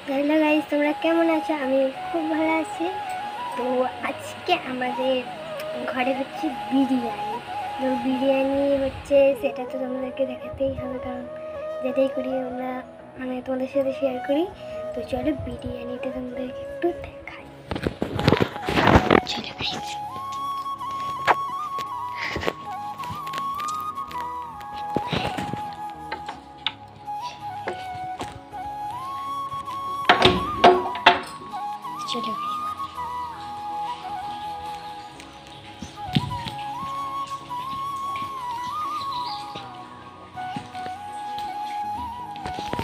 Hello guys, তোমরা কেমন আছো? আমি খুব ভালো আছি। তো আজকে আমাদের ঘরে হচ্ছে বিরিয়ানি। তো বিরিয়ানি হচ্ছে সেটা তো তোমাদেরকে দেখাতেই হবে, কারণ যেটাই করি আমরা তোমাদের সাথে শেয়ার করি। তো চলো বিরিয়ানিটা তোমাদেরকে একটু দেখাই। চলো গাইস, চলো গাইস।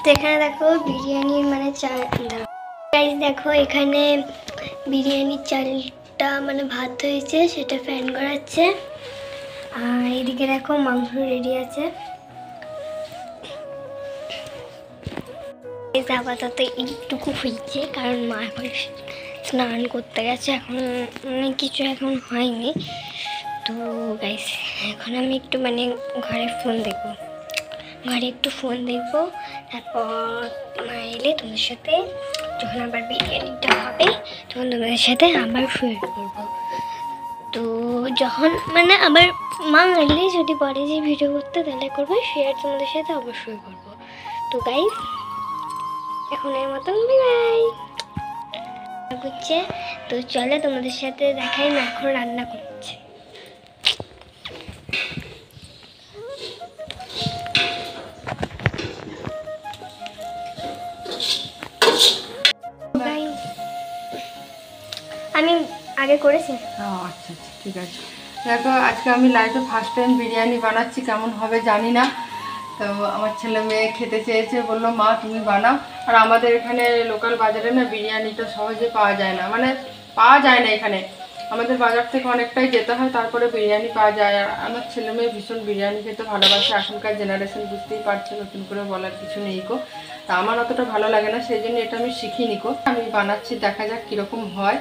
তো এখানে দেখো বিরিয়ানির চাল। গাইস দেখো, এখানে বিরিয়ানির চালটা ভাত হয়েছে, সেটা ফ্যান করাচ্ছে। আর এদিকে দেখো মাংস রেডি আছে। আপাতত এইটুকু হয়েছে, কারণ মা এখন স্নান করতে গেছে, এখন কিছু এখন হয়নি। তো গাইস এখন আমি একটু ঘরে একটু ফোন দেখবো। তারপর মা এলে তোমাদের সাথে, যখন আবার বিরিয়ানিটা হবে তখন তোমাদের সাথে আবার শেয়ার করবো। তো যখন আবার মা এলে যদি পরে যে ভিডিও করতে, তাহলে করবো শেয়ার তোমাদের সাথে অবশ্যই করবো। তো গাইস এখন এর মতন বাই করছে। তো চলে তোমাদের সাথে দেখাই না এখন রান্না করছে। আমি আগে করেছি। আচ্ছা আচ্ছা, ঠিক আছে। দেখো আজকে আমি লাইফে ফার্স্ট টাইম বিরিয়ানি বানাচ্ছি, কেমন হবে জানি না। তো আমার ছেলে মেয়ে খেতে চেয়েছে, বললো মা তুমি বানাও। আর আমাদের এখানে লোকাল বাজারে না বিরিয়ানিটা সহজে পাওয়া যায় না, পাওয়া যায় না এখানে। আমাদের বাজার থেকে অনেকটাই যেতে হয়, তারপরে বিরিয়ানি পাওয়া যায়। আর আমার ছেলে মেয়ে ভীষণ বিরিয়ানি খেতে ভালোবাসে। এখনকার জেনারেশন বুঝতেই পারছে, নতুন করে বলার কিছু নেই কো। তা আমার অতটা ভালো লাগে না, সেই জন্য এটা আমি শিখিনি কো। আমি বানাচ্ছি, দেখা যাক কীরকম হয়।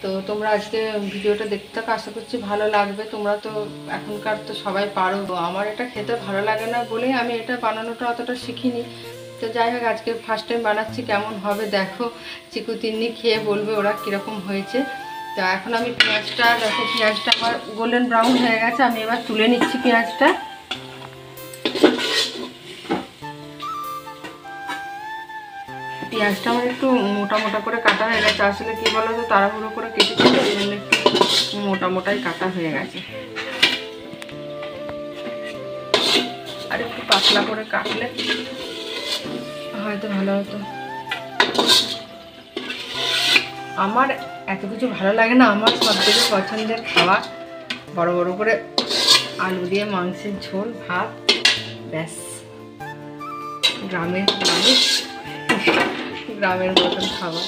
তো তোমরা আজকে ভিডিওটা দেখতে থাকো, আশা করছি ভালো লাগবে। তোমরা তো এখনকার তো সবাই পারো, আমার এটা খেতে ভালো লাগে না বলেই আমি এটা বানানোটা অতটা শিখিনি। তো যাই হোক, আজকে ফার্স্ট টাইম বানাচ্ছি, কেমন হবে দেখো। চিকু তিন্নি খেয়ে বলবে ওরা কীরকম হয়েছে। তো এখন আমি পেঁয়াজটা দেখো, পেঁয়াজটা আমার গোল্ডেন ব্রাউন হয়ে গেছে, আমি এবার তুলে নিচ্ছি পেঁয়াজটা। পেঁয়াজটা আমার একটু মোটা মোটা করে কাটা হয়ে গেছে। আসলে কি বলো তো, তাড়াহুড়ো করে কেটেছি, এই জন্য একটু মোটা মোটাই কাটা হয়ে গেছে। আর একটু পাতলা করে কাটলে হয়তো ভালো হতো। আমার এত কিছু ভালো লাগে না, আমার সব থেকে পছন্দের খাবার বড় বড় করে আলু দিয়ে মাংসের ঝোল, ভাত, ব্যাস। গ্রামের মতন খাবার।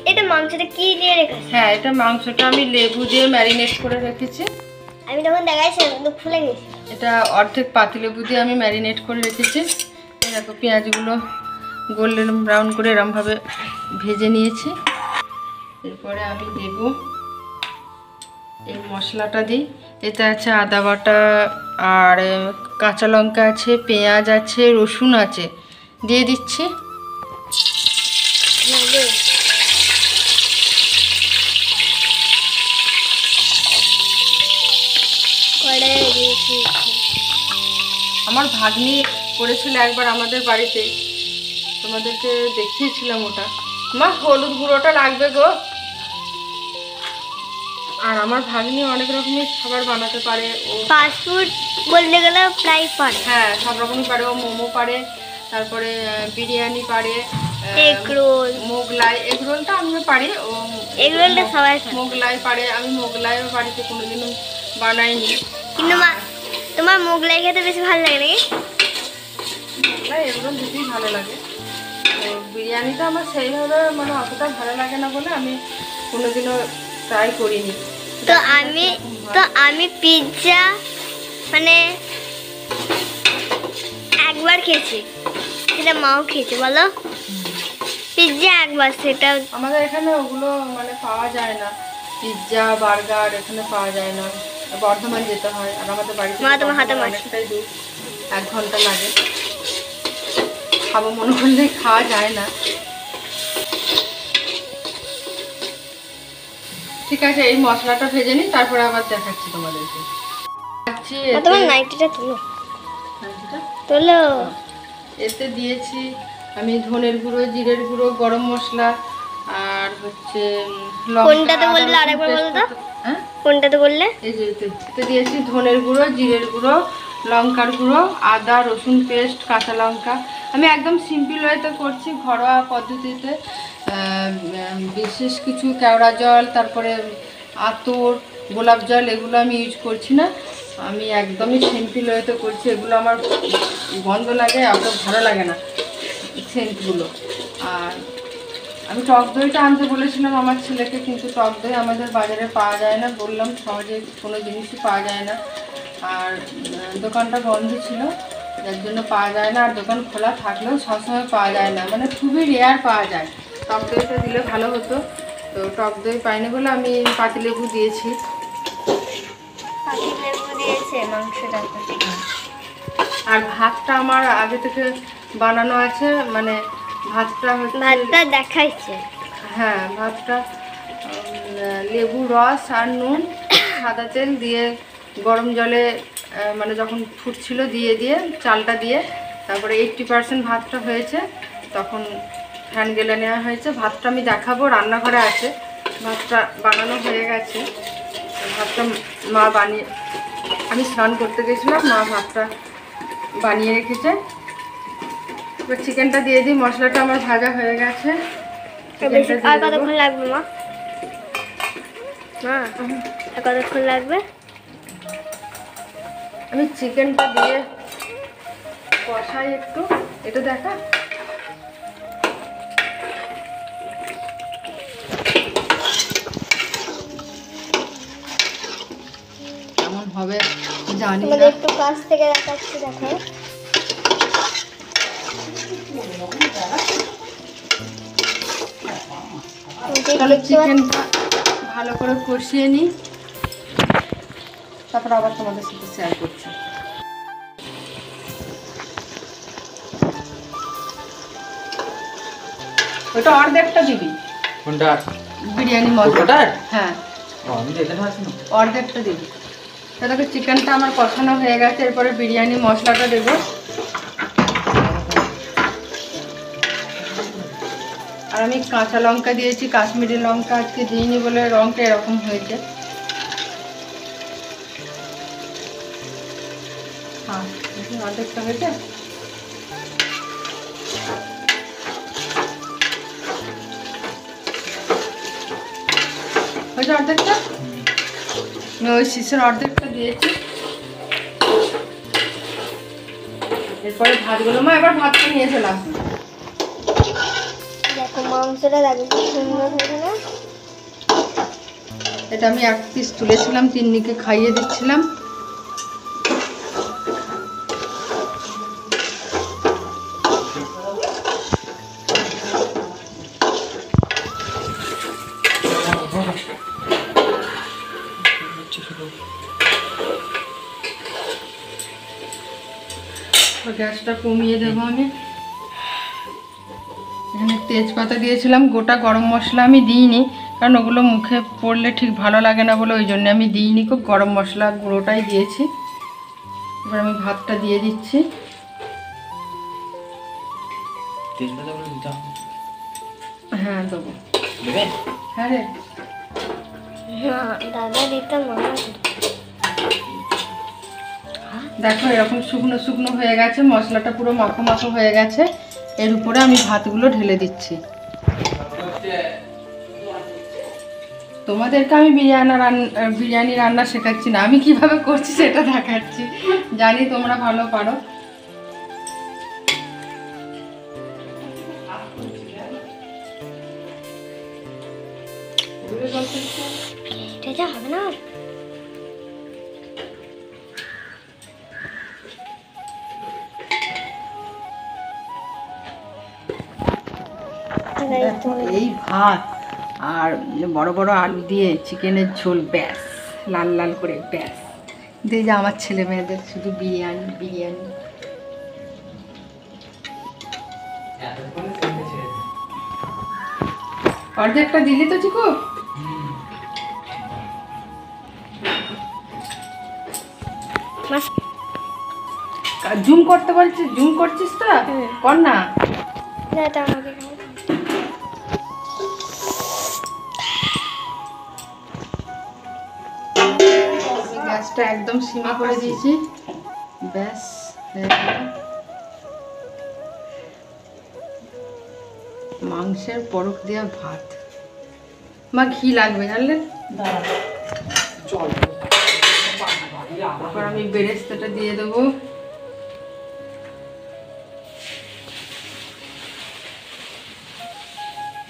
এটা মাংসটা কি দিয়ে রেখেছি? হ্যাঁ, এটা মাংসটা আমি লেবু দিয়ে ম্যারিনেট করে রেখেছি। আমি তখন দেখাইছিলাম কিন্তু খুলে গেছি। এটা অর্ধেক পাতিলেবু দিয়ে আমি ম্যারিনেট করে রেখেছি। দেখো পেঁয়াজগুলো গোল্ডেন ব্রাউন করে এরমভাবে ভেজে নিয়েছি। এরপরে আমি দেব এই মশলাটা দিই। এতে আছে আদা বাটা, আর কাঁচা লঙ্কা আছে, পেঁয়াজ আছে, রসুন আছে, দিয়ে দিচ্ছি। আমার ভাগ্নি করেছিল একবার আমাদের বাড়িতে, তোমাদেরকে দেখিয়েছিলাম ওটা। মা হলুদ গুঁড়োটা লাগবে গো। আর আমার ভাগ্নি অনেক রকমের খাবার বানাতে পারে। ও ফাস্ট ফুড বলতে গেলে প্রায় পারে। হ্যাঁ, সব রকমই পারে। ও মোমো পারে, তারপরে বিরিয়ানি পারে, এগ রোল, মোগলাই। এগ রোলটা আমিও পারি। ও এগ রোলটা সবাই খায়। মোগলাই পারে। আমি মোগলাইও বাড়িতে কোনোদিনও বানাইনি। কিন্তু মা, তোমার মোগলাই খেতে বেশি ভালো লাগে নাকি? মোগলাই এগ রোল দুটোই ভালো লাগে। তো বিরিয়ানিটা আমার সেইভাবে অতটা ভালো লাগে না বলে আমি কোনোদিনও ট্রাই করিনি। তো আমি পিৎজা দুবার খেয়েছি, সেটা মাও খেয়েছে বলো। পিৎজা একবার, সেটা আমাদের এখানে ওগুলো মানে পাওয়া যায় না, পিৎজা বার্গার এখানে পাওয়া যায় না, বর্ধমান যেতে হয়। আর আমাদের বাড়িতে মা তোমার হাতে মাছ অনেকটাই দূর, 1 ঘন্টা লাগে। খাবো মনে করলে খাওয়া যায় না। ঠিক আছে, এই মশলাটা ভেজে নিই, তারপরে আবার দেখাচ্ছি তোমাদেরকে। তোমার নাইটিটা তুলো, নাইটিটা তোলো। এতে দিয়েছি আমি ধনের গুঁড়ো, জিরের গুঁড়ো, গরম মশলা, আর হচ্ছে কোনটাতে বললে আরেকবার বলো তো? হ্যাঁ কোনটাতে বললে? এই যে এতে দিয়েছি ধনের গুঁড়ো, জিরের গুঁড়ো, লঙ্কার গুঁড়ো, আদা রসুন পেস্ট, কাঁচা লঙ্কা। আমি একদম সিম্পল ওয়েতে করছি, ঘরোয়া পদ্ধতিতে। বিশেষ কিছু কেওড়া জল, তারপরে আতর, গোলাপ জল এগুলো আমি ইউজ করছি না। আমি একদমই সিম্পল ওয়েতে করছি। এগুলো আমার গন্ধ লাগে, অত ভালো লাগে না সেন্টগুলো। আর আমি টক দইটা আনতে বলেছিলাম আমার ছেলেকে, কিন্তু টক দই আমাদের বাজারে পাওয়া যায় না, বললাম সহজে কোনো জিনিসই পাওয়া যায় না। আর দোকানটা বন্ধ ছিল, যার জন্য পাওয়া যায় না। আর দোকান খোলা থাকলেও সবসময় পাওয়া যায় না, মানে খুবই রেয়ার পাওয়া যায়। টক দইটা দিলে ভালো হতো, তো টক দই পাইনি বলে আমি পাতিলেবু দিয়েছি। পাতিলেবু দিয়েছে মাংসটাতে। আর ভাতটা আমার আগে থেকে বানানো আছে, মানে ভাতটা দেখাইছে। হ্যাঁ, ভাতটা লেবু রস আর নুন, সাদা তেল দিয়ে গরম জলে মানে যখন ফুটছিল দিয়ে চালটা দিয়ে, তারপরে 80% ভাতটা হয়েছে, তখন ফ্যান গেলে নেওয়া হয়েছে। ভাতটা আমি দেখাবো, রান্নাঘরে আছে, ভাতটা বানানো হয়ে গেছে। ভাতটা মা বানিয়ে, আমি স্নান করতে গেছিলাম, মা ভাতটা বানিয়ে রেখেছে। এবার চিকেনটা দিয়ে দিই। মশলাটা আমার ভাজা হয়ে গেছে। আর কতক্ষণ লাগবে মা? আর কতক্ষণ লাগবে? আমি চিকেনটা দিয়ে কষাই একটু, এটা দেখা। কেমন হবে জানি না, একটু কাছ থেকে দেখাচ্ছি, দেখো। তাহলে চিকেনটা ভালো করে কষিয়ে নিই, তারপর আবার তোমাদের সাথে শেয়ার করছি। ওটা অর্ধেকটা দিবি। কোনটা? বিরিয়ানি মশলাটা? হ্যাঁ, আমি দেখে পাচ্ছি না। অর্ধেকটা দিবি। তাহলে চিকেনটা আমার কষানো হয়ে গেছে, এরপরে বিরিয়ানি মশলাটা দেবো। আর আমি কাঁচা লঙ্কা দিয়েছি, কাশ্মীরি লঙ্কা আজকে দিইনি বলে রঙটা এরকম হয়েছে। হ্যাঁ, অর্ধেকটা হয়েছে। হয়েছে অর্ধেকটা, আমি ওই শীষের অর্ধেকটা দিয়েছি। এরপরে ভাতগুলো, মা এবার ভাতটা নিয়ে চলে আসুন। দেখো মাংসটা দেখো কি সুন্দর হয়েছে না? এটা আমি 1 পিস তুলেছিলাম, তিন্নিকে খাইয়ে দিচ্ছিলাম। গ্যাসটা কমিয়ে দেবো আমি। এখানে তেজপাতা দিয়েছিলাম, গোটা গরম মশলা আমি দিইনি, কারণ ওগুলো মুখে পড়লে ঠিক ভালো লাগে না বলে ওই জন্য আমি দিইনি। খুব গরম মশলা গুঁড়োটাই দিয়েছি। এবার আমি ভাতটা দিয়ে দিচ্ছি। হ্যাঁ দেবো। হ্যাঁ রে, দাদা দিতাম। দেখো এরকম শুকনো শুকনো হয়ে গেছে, মশলাটা পুরো মাখো মাখো হয়ে গেছে। এর উপরে আমি ভাতগুলো ঢেলে দিচ্ছি। তোমাদেরকে আমি বিরিয়ানি রান্না শেখাচ্ছি না, আমি কিভাবে করছি সেটা দেখাচ্ছি। জানি তোমরা ভালো পারো। এটা হবে না। দেখো, এই ভাত আর বড় বড় আলু দিয়ে চিকেনের ঝোল, ব্যাস লাল লাল করে, ব্যাস। দিয়ে যে আমার ছেলে মেয়েদের শুধু বিরিয়ানি বিরিয়ানি। অর্ধেকটা দিলি তো চিকু? জুম করতে বলছিস, জুম করছিস তো? কর না। গ্যাসটা একদম সীমা করে দিয়েছি, ব্যাস হয়ে গেল। মাংসের পরক দেওয়া ভাত। মা ঘি লাগবে জানলেন? তারপর আমি বেরেস্তাটা দিয়ে দেবো।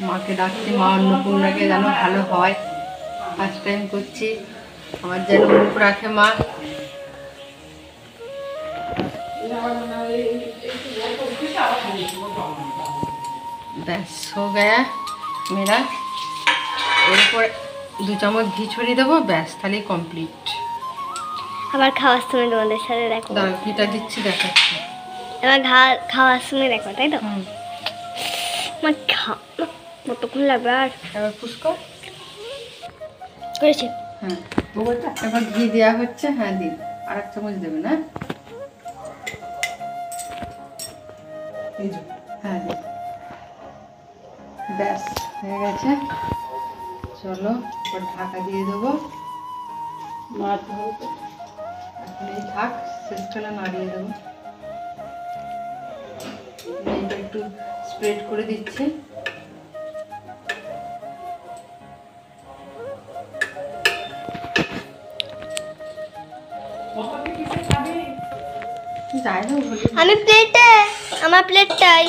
মাকে ডাকছি, মা অন্নপূর্ণাকে যেন ভালো হয়, ফার্স্ট টাইম করছি, আমার যেন মুখ রাখে মা। ব্যাস হো গয়া মেরা। এরপর 2 চামচ ঘি ছড়িয়ে দেবো, ব্যাস তাহলেই কমপ্লিট। আবার খাওয়ার সময় তোমাদের সাথে দেখো। দাঁড়াও, ঘিটা দিচ্ছি, দেখাচ্ছি। এবার খাওয়ার সময় দেখো, তাই তো? আমার কতক্ষণ লাগবে আর? এবার ফুসকো করেছি। হ্যাঁ, এবার ঘি দেওয়া হচ্ছে। হ্যাঁ দিন, আর 1 চামচ দেবেন। হ্যাঁ দিন, ব্যাস হয়ে গেছে। চলো এবার ঢাকা দিয়ে দেবো। এখন এই থাক, শেষকালে নাড়িয়ে দেবো। এটা একটু স্প্রেড করে দিচ্ছি। আমি প্লেটে, আমার প্লেটটাই।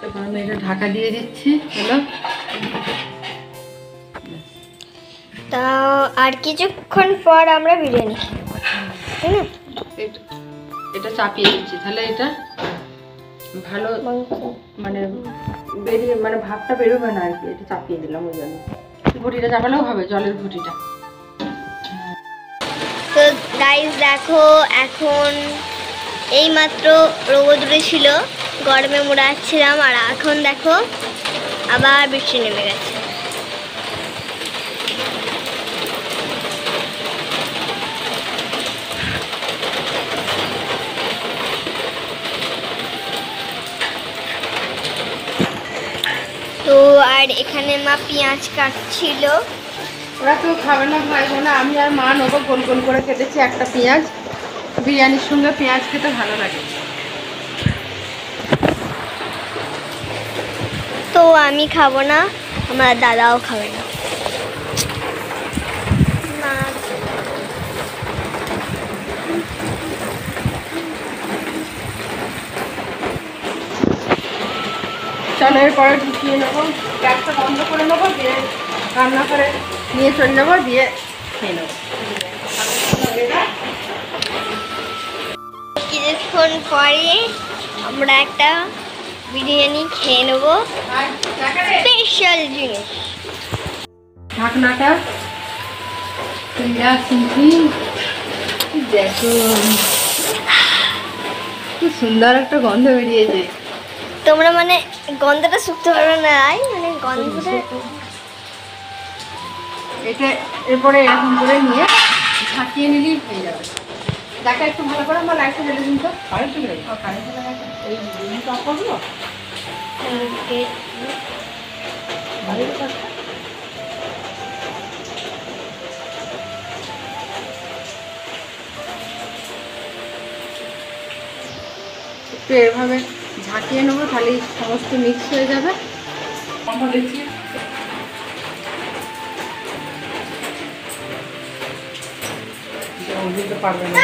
এবার আমি এটা ঢাকা দিয়ে দিচ্ছি। হলো, তা আর কিছুক্ষণ পর আমরা বিরিয়ানি খাবো, তাই না? এটা চাপিয়ে দিচ্ছি, তাহলে এটা ভালো মানে বেরিয়ে, মানে ভাবটা বেরোবে না আর কি। এটা চাপিয়ে দিলাম, ওই জন্য। ঘুটিটা চাপালেও হবে, জলের ঘুটিটা। তো গাইস দেখো, এখন এইমাত্র রোদুরে ছিল, গরমে মোড়াচ্ছিলাম, আর এখন দেখো আবার বৃষ্টি নেমে গেছে। তো আর এখানে মা পেঁয়াজ কাটছিল। ওরা তো খাবে না ভাই বোনা, আমি আর মা নেবো। গোল গোল করে কেটেছি একটা পেঁয়াজ। বিরিয়ানির সঙ্গে পেঁয়াজ খেতে ভালো লাগে। তো আমি খাবো না, আমার দাদাও খাবে না। চলো এরপরে ঢুকিয়ে নেবো, গ্যাসটা বন্ধ করে নেবো, দিয়ে রান্না করে নিয়ে চলে যাবো, দিয়ে খেয়ে নেবো। কিছুক্ষণ পরে আমরা একটা বিরিয়ানি খেয়ে নেবো, স্পেশাল জিনিস। ঢাকনাটা দেখো, খুব সুন্দর একটা গন্ধ বেরিয়েছে। তোমরা মানে গন্ধটা শুকতে পারবে না, মানে গন্ধটা। এটা এরপরে এরকম করে নিয়ে ঝাঁকিয়ে নিলেই হয়ে যাবে। দেখা একটু ভালো করে, আমার লাইটটা জ্বেলে দিন তো। কারেন্ট চলে গেছে, কারেন্ট চলে গেছে। এই জিনিসটা অফ করবো। একটু এভাবে ঝাঁকিয়ে নেবো, তাহলে সমস্ত মিক্স হয়ে যাবে। দেখছি দিতে পারবে না।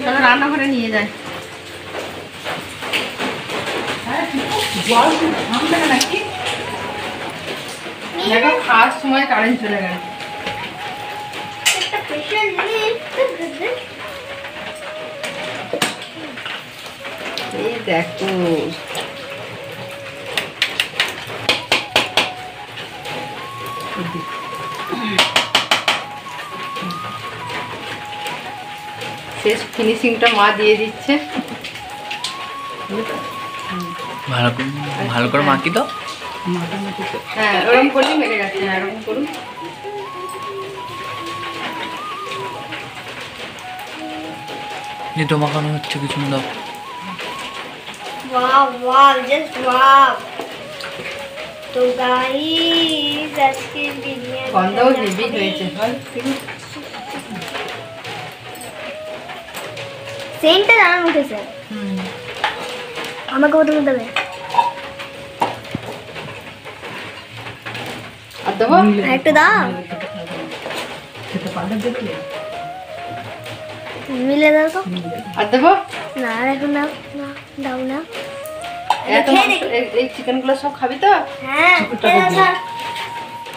চলো রান্নাঘরে নিয়ে যাই। দেখো খাওয়ার সময় কারেন্ট চলে গেল। দেখো শেষ ফিনিশিংটা মা দিয়ে দিচ্ছে। ভালো করে মাখি তো। হ্যাঁ ওরকম করলেই মেরে গেছে। হ্যাঁ এরকম করুন। এই তো মাখানো হচ্ছে কি সুন্দর। Wow wow just wow. তো গাইস আজকে বিরিয়ানি গন্ধও হেভি হয়েছে। সেন্টটা দারুণ উঠেছে। আমাকে প্রথমে দেবে। আর দেবো একটু দাও। মিলে দাও তো। আর দেবো না আর এখন দাও না দাও না। এত এই চিকেনগুলো সব খাবি তো? হ্যাঁ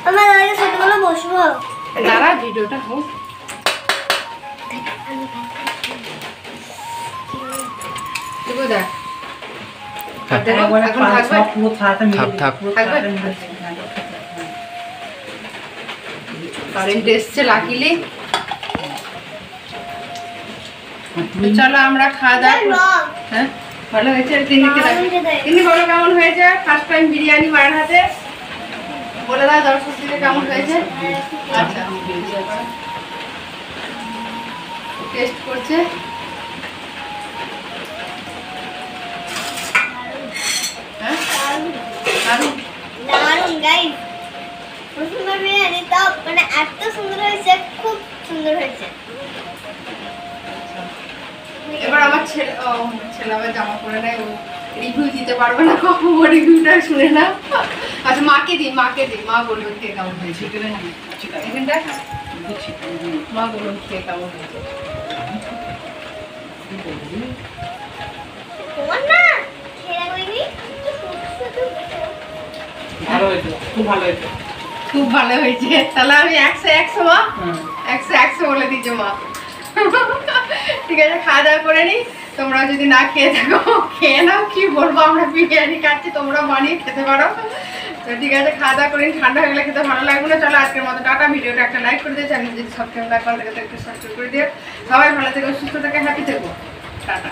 আমার আগে ছোটবেলা বসবো। দাঁড়া ভিডিওটা হোক। দেবো দেখ কারেন্ট এসছে লাকিলি। চলো আমরা খাওয়া দাওয়া। হ্যাঁ ভালো হয়েছে। তিনি বলো কেমন হয়েছে ফার্স্ট টাইম বিরিয়ানি মায়ের হাতে? বলে দাও দর্শকদের কেমন হয়েছে। আচ্ছা টেস্ট করছে। হ্যাঁ দারুণ দারুণ গাইস। প্রথমবার বিরিয়ানি তো মানে এত সুন্দর হয়েছে, খুব সুন্দর হয়েছে। এবার আমার ছেলে আবার জামা পরে নেয়, ও রিভিউ দিতে পারবে না। ও রিভিউটা শুনে না। আচ্ছা মাকে দিই মা বলবে খেয়ে কেমন হয়েছে। এখানটা মা বলুন খেয়ে কেমন হয়েছে। তোমার না খেলা করিনি। খুব ভালো হয়েছে। তাহলে আমি 100 মা 100 বলে দিচ্ছি মা। ঠিক আছে খাওয়া দাওয়া করে নি। তোমরা যদি না খেয়ে থাকো খেয়ে নাও। কি বলবো আমরা বিরিয়ানি খাচ্ছি, তোমরা বানিয়ে খেতে পারো। তো ঠিক আছে খাওয়া দাওয়া করে ঠান্ডা হয়ে গেলে খেতে ভালো লাগবে না। চলো আজকের মতো টাটা। ভিডিওটা একটা লাইক করে দিও। চ্যানেল যদি সাবস্ক্রাইব না করে থাকে একটু সাবস্ক্রাইব করে দিও। সবাই ভালো থেকো, সুস্থ থেকে, হ্যাপি থেকো। টাটা।